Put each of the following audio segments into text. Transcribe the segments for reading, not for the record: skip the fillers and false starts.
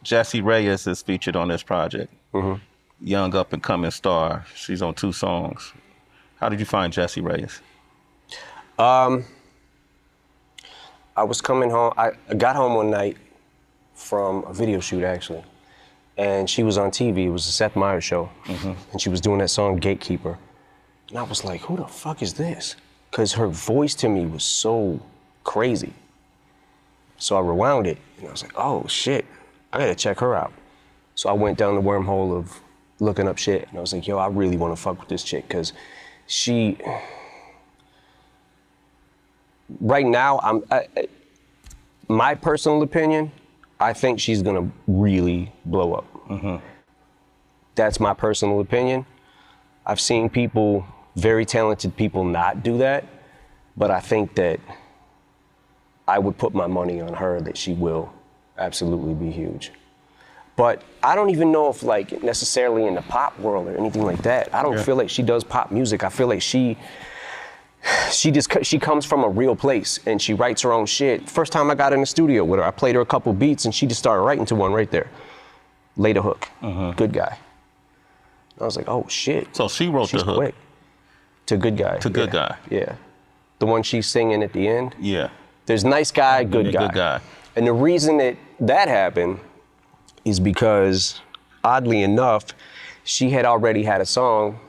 Jessie Reyes is featured on this project. Young up and coming star. She's on 2 songs. How did you find Jessie Reyes? I was coming home. I got home one night from a video shoot, actually, and she was on TV. It was the Seth Meyers show, and she was doing that song Gatekeeper. And I was like, who the fuck is this? Because her voice to me was so crazy. So I rewound it, and I was like, oh shit, I gotta check her out. So I went down the wormhole of looking up shit, and I was like, yo, I really wanna fuck with this chick, because she, right now, my personal opinion, I think she's gonna really blow up. That's my personal opinion. I've seen people, very talented people, not do that, but I think that I would put my money on her that she will absolutely be huge. But I don't even know if like necessarily in the pop world or anything like that. I don't feel like she does pop music. I feel like she comes from a real place and she writes her own shit. First time I got in the studio with her, I played her a couple beats and she just started writing to one right there. Laid a hook, Good Guy. I was like, oh shit. So she wrote the hook. Quick. To Good Guy. To Good Guy. Yeah. The one she's singing at the end. Yeah. There's Nice Guy, Good Guy. Good Guy. And the reason that happened is because, oddly enough, she had already had a song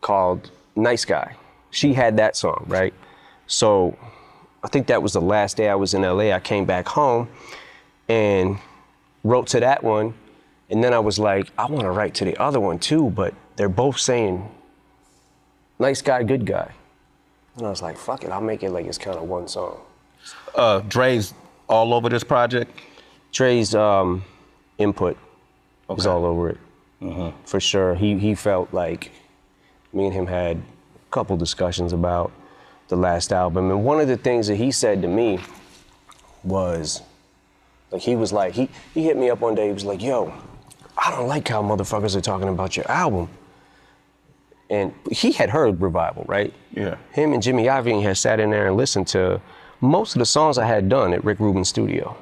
called Nice Guy. She had that song, right? So I think that was the last day I was in LA. I came back home and wrote to that one. And then I was like, I want to write to the other one too, but they're both saying Nice Guy, Good Guy. And I was like, fuck it, I'll make it like it's kind of one song. Dre's all over this project? Dre's input is all over it, for sure. He felt like me and him had a couple discussions about the last album. And one of the things that he said to me was, like, he hit me up one day, he was like, yo, I don't like how motherfuckers are talking about your album. And he had heard Revival, right? Yeah. Him and Jimmy Iovine had sat in there and listened to most of the songs I had done at Rick Rubin's studio.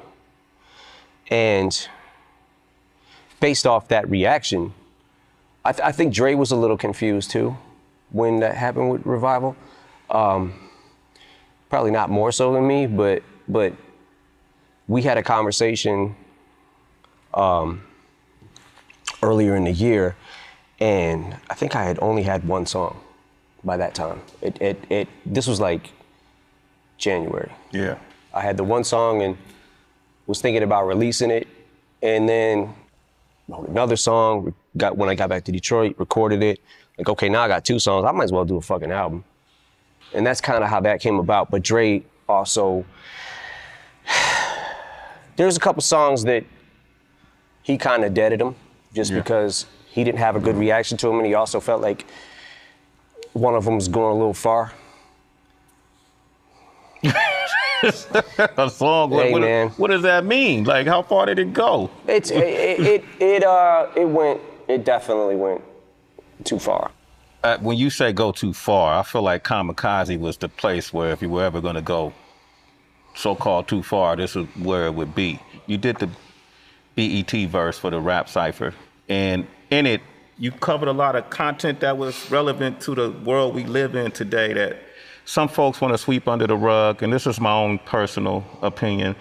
And based off that reaction, I think Dre was a little confused too when that happened with Revival. Probably not more so than me, but we had a conversation earlier in the year, and I think I had only had one song by that time. This was like January. Yeah. I had the one song and was thinking about releasing it, and then wrote another song. When I got back to Detroit, recorded it. Like, okay, now I got 2 songs. I might as well do a fucking album. And that's kind of how that came about. But Dre also, there's a couple songs that he kind of deaded them just because he didn't have a good reaction to them, and he also felt like one of them was going a little far. A song? Hey, man. What does that mean? Like, how far did it go? It definitely went too far. When you say go too far, I feel like Kamikaze was the place where if you were ever going to go so-called too far, this is where it would be. You did the BET verse for the rap cypher, and in it, you covered a lot of content that was relevant to the world we live in today that some folks want to sweep under the rug, and this is my own personal opinion.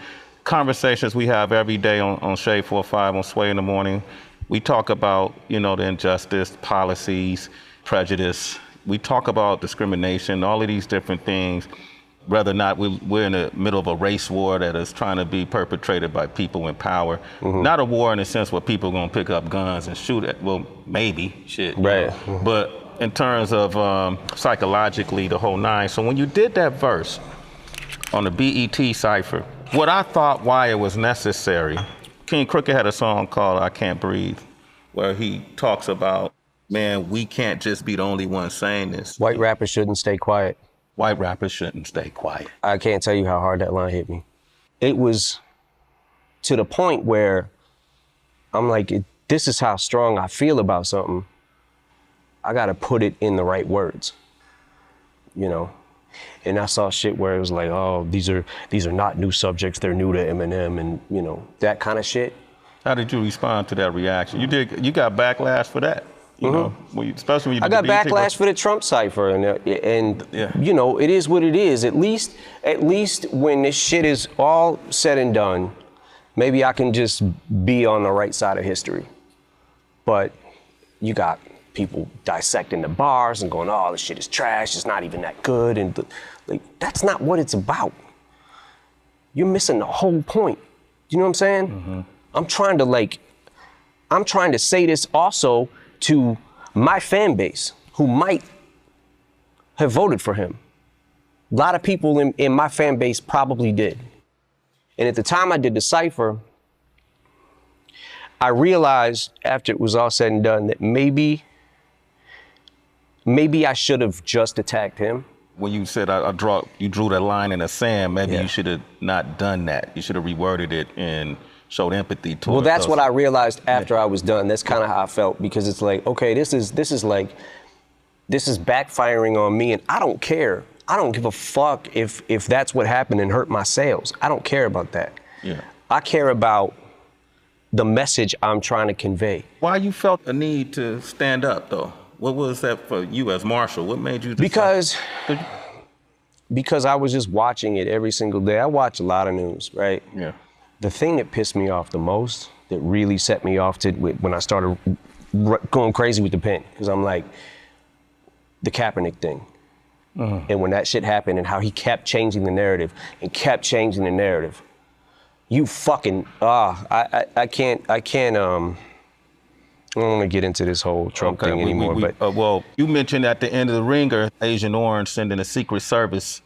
Conversations we have every day on Shade 4-5, on Sway in the Morning, we talk about, the injustice, policies, prejudice. We talk about discrimination, all of these different things, whether or not we're in the middle of a race war that is trying to be perpetrated by people in power. Not a war in the sense where people are going to pick up guns and shoot at, well, maybe, shit. Right. But in terms of psychologically, the whole nine. So when you did that verse on the BET cypher, what I thought why it was necessary, King Crooked had a song called I Can't Breathe, where he talks about, man, we can't just be the only ones saying this. White rappers shouldn't stay quiet. White rappers shouldn't stay quiet. I can't tell you how hard that line hit me. It was to the point where I'm like, this is how strong I feel about something. I gotta put it in the right words, And I saw shit where it was like, oh, these are not new subjects, they're new to Eminem, and that kind of shit. How did you respond to that reaction? You got backlash for that. You know, especially when you I got backlash for the Trump cipher, and you know, it is what it is. At least when this shit is all said and done, maybe I can just be on the right side of history. But you got people dissecting the bars and going, "Oh, this shit is trash. It's not even that good," and like that's not what it's about. You're missing the whole point. You know what I'm saying? I'm trying to say this also to my fan base who might have voted for him. A lot of people in my fan base probably did. And at the time I did the cipher, I realized after it was all said and done that maybe I should have just attacked him. When you said you drew that line in the sand, maybe you should have not done that. You should have reworded it and showed empathy towards. Well, that's what I realized after I was done. That's kind of how I felt, because it's like, okay, this is backfiring on me, and I don't care. I don't give a fuck if that's what happened and hurt my sales. I don't care about that. Yeah. I care about the message I'm trying to convey. Why you felt a need to stand up, though? What was that for you as Marshall? What made you decide? Because I was just watching it every single day. I watch a lot of news, right? Yeah. The thing that pissed me off the most, that really set me off when I started going crazy with the pen, because I'm like, the Kaepernick thing. And when that shit happened and how he kept changing the narrative and kept changing the narrative, you fucking, I can't, I don't want to get into this whole Trump thing anymore. But well, you mentioned at the end of the ringer, Agent Orange sending a Secret Service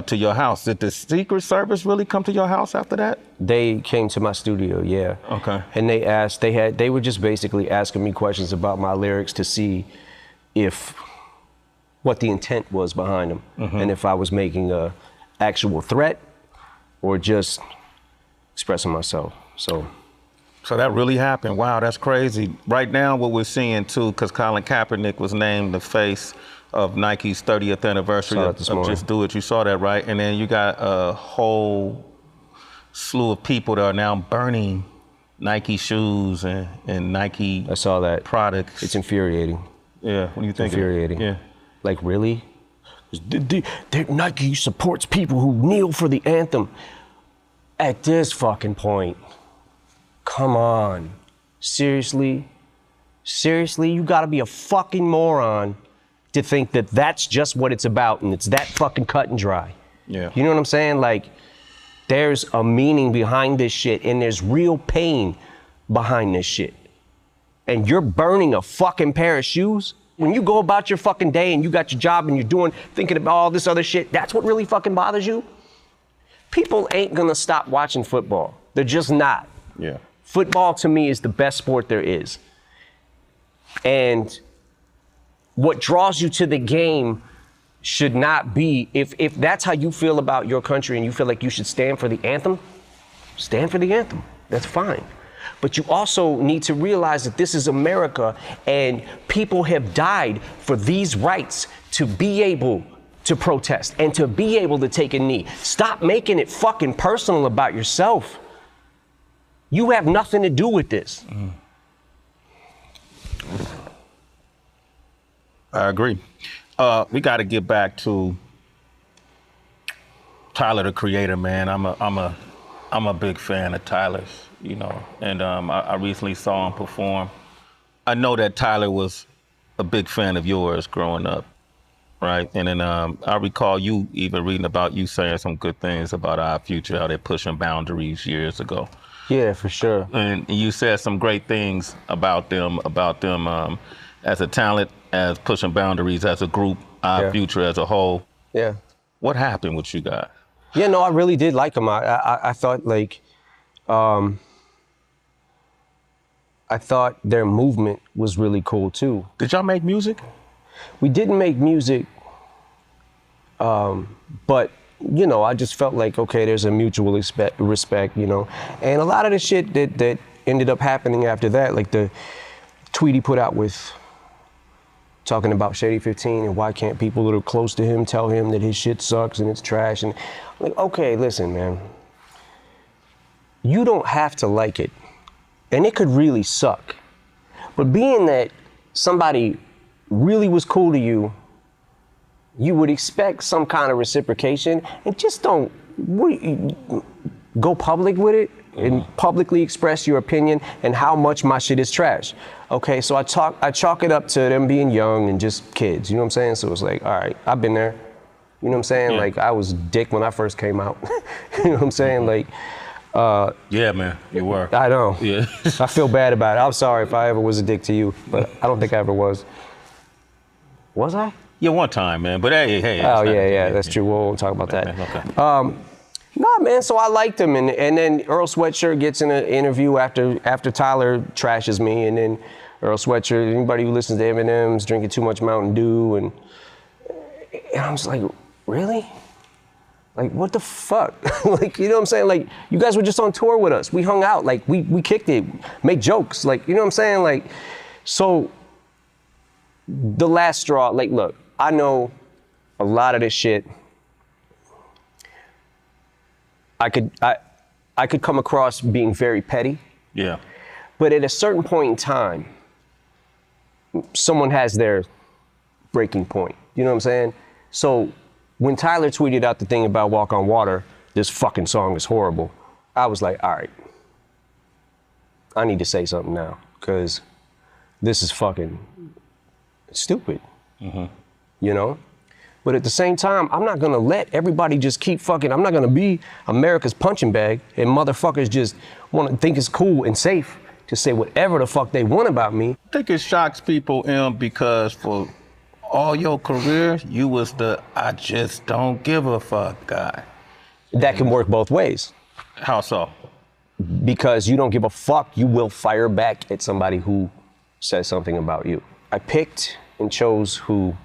to your house. Did the Secret Service really come to your house after that? They came to my studio, yeah. Okay. And they were just basically asking me questions about my lyrics to see what the intent was behind them, and if I was making a actual threat or just expressing myself. So that really happened. Wow, that's crazy. Right now, what we're seeing too, because Colin Kaepernick was named the face of Nike's 30th anniversary of Just Do It. You saw that, right? And then you got a whole slew of people that are now burning Nike shoes and Nike I saw that. products. It's infuriating. Yeah, what do you think? Infuriating. Yeah. Like, really? Nike supports people who kneel for the anthem. At this fucking point, come on. Seriously? Seriously? You gotta be a fucking moron to think that that's just what it's about and it's that fucking cut and dry. Yeah. You know what I'm saying? Like, there's a meaning behind this shit and there's real pain behind this shit. And you're burning a fucking pair of shoes? When you go about your fucking day and you got your job and you're thinking about all this other shit, that's what really fucking bothers you? People ain't gonna stop watching football. They're just not. Yeah. Football to me is the best sport there is. And what draws you to the game should not be, if that's how you feel about your country and you feel like you should stand for the anthem, stand for the anthem. That's fine. But you also need to realize that this is America and people have died for these rights to be able to protest and to be able to take a knee. Stop making it fucking personal about yourself. You have nothing to do with this. I agree. We got to get back to Tyler, the Creator, man. I'm a big fan of Tyler's, you know, and I recently saw him perform. I know that Tyler was a big fan of yours growing up, right? And then I recall you even reading about you saying some good things about Our Future, how they're pushing boundaries years ago. Yeah, for sure. And you said some great things about them as a talent, as pushing boundaries, as a group, Our Future as a whole. Yeah. What happened with you guys? Yeah, no, I really did like them. I thought like, I thought their movement was really cool too. Did y'all make music? We didn't make music, but you know, I just felt like, okay, there's a mutual respect, you know. And a lot of the shit that ended up happening after that, like the tweet he put out with talking about Shady 15 and why can't people that are close to him tell him that his shit sucks and it's trash. And I'm like, okay, listen, man, you don't have to like it And it could really suck. But being that somebody really was cool to you, you would expect some kind of reciprocation, and just don't go public with it and publicly express your opinion and how much my shit is trash. Okay, so I chalk it up to them being young and just kids, you know what I'm saying? So it's like, all right, I've been there. You know what I'm saying? Yeah. Like, I was a dick when I first came out. You know what I'm saying? Like, yeah, man, you were. I know. Yeah. I feel bad about it. I'm sorry if I ever was a dick to you, but I don't think I ever was. Was I? Yeah, one time, man. But hey. Oh yeah, that's true. We won't talk about that. Okay. Nah, man. So I liked him, and then Earl Sweatshirt gets in an interview after Tyler trashes me, and then Earl Sweatshirt. Anybody who listens to Eminem's drinking too much Mountain Dew, and I'm just like, really? Like, what the fuck? Like, you know what I'm saying? Like, you guys were just on tour with us. We hung out. Like, we kicked it, made jokes. Like, you know what I'm saying? Like, so the last straw. Like, look, I know a lot of this shit. I could come across being very petty. Yeah. But at a certain point in time, someone has their breaking point. You know what I'm saying? So when Tyler tweeted out the thing about Walk on Water, this fucking song is horrible, I was like, all right, I need to say something now, because this is fucking stupid. You know? But at the same time, I'm not gonna let everybody just keep fucking, I'm not gonna be America's punching bag and motherfuckers just wanna think it's cool and safe to say whatever the fuck they want about me. I think it shocks people, because for all your career, you was the I just don't give a fuck guy. That can work both ways. How so? Because you don't give a fuck, you will fire back at somebody who says something about you. I picked and chose who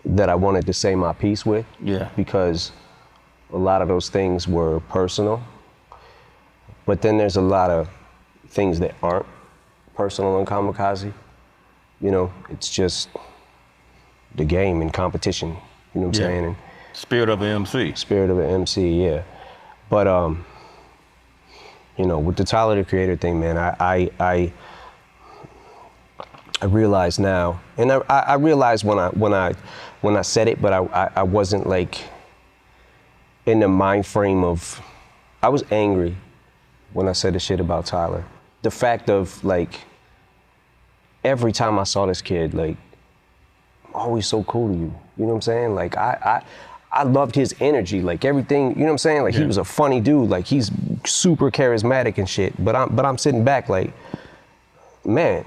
that I wanted to say my piece with. Yeah. Because a lot of those things were personal. But then there's a lot of things that aren't personal on Kamikaze. You know, it's just the game and competition. You know what I'm saying? And spirit of an MC. Spirit of an MC, yeah. But you know, with the Tyler the Creator thing, man, I realize now, and I realized when I said it, but I wasn't like in the mind frame of, I was angry when I said the shit about Tyler. The fact of like, every time I saw this kid, like, always so cool to you. You know what I'm saying? Like, I loved his energy, like everything, you know what I'm saying? Like, he was a funny dude, like he's super charismatic and shit. But I'm sitting back like, man,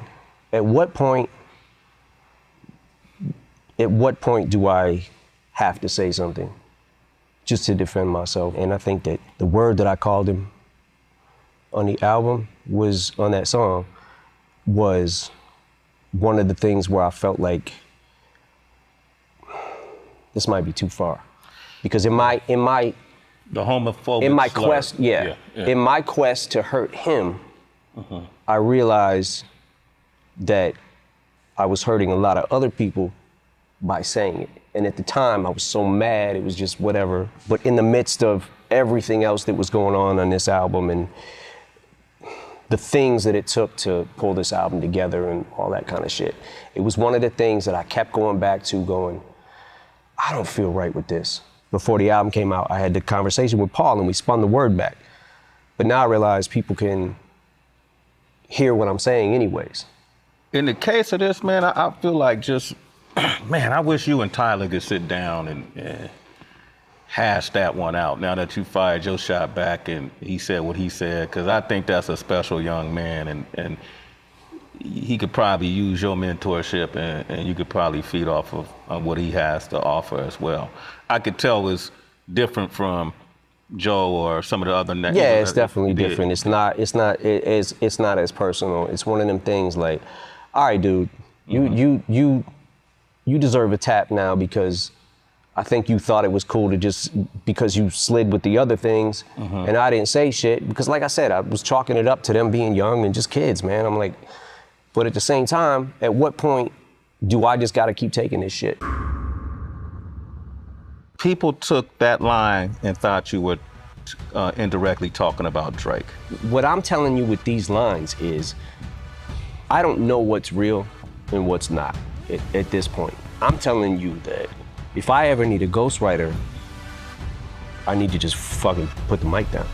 at what point do I have to say something just to defend myself? And I think that the word that I called him on the album was, on that song, was one of the things where I felt like this might be too far. Because in my the homophobic in my slur. quest, in my quest to hurt him, I realized that I was hurting a lot of other people by saying it. And at the time, I was so mad, it was just whatever. But in the midst of everything else that was going on this album and the things that it took to pull this album together and all that kind of shit, it was one of the things that I kept going back to, going, I don't feel right with this. Before the album came out, I had the conversation with Paul and we spun the word back. But now I realize people can hear what I'm saying anyways. In the case of this, man, I feel like just, man, I wish you and Tyler could sit down and hash that one out now that you fired your shot back and he said what he said, because I think that's a special young man, and he could probably use your mentorship and you could probably feed off of what he has to offer as well. I could tell it's different from Joe or some of the other names. Yeah, it's definitely different. It's not as personal. It's one of them things like, all right, dude, you deserve a tap now because I think you thought it was cool to just, because you slid with the other things and I didn't say shit, because like I said, I was chalking it up to them being young and just kids, man. I'm like, but at the same time, at what point do I just gotta keep taking this shit? People took that line and thought you were indirectly talking about Drake. What I'm telling you with these lines is, I don't know what's real and what's not at this point. I'm telling you that if I ever need a ghostwriter, I need to just fucking put the mic down.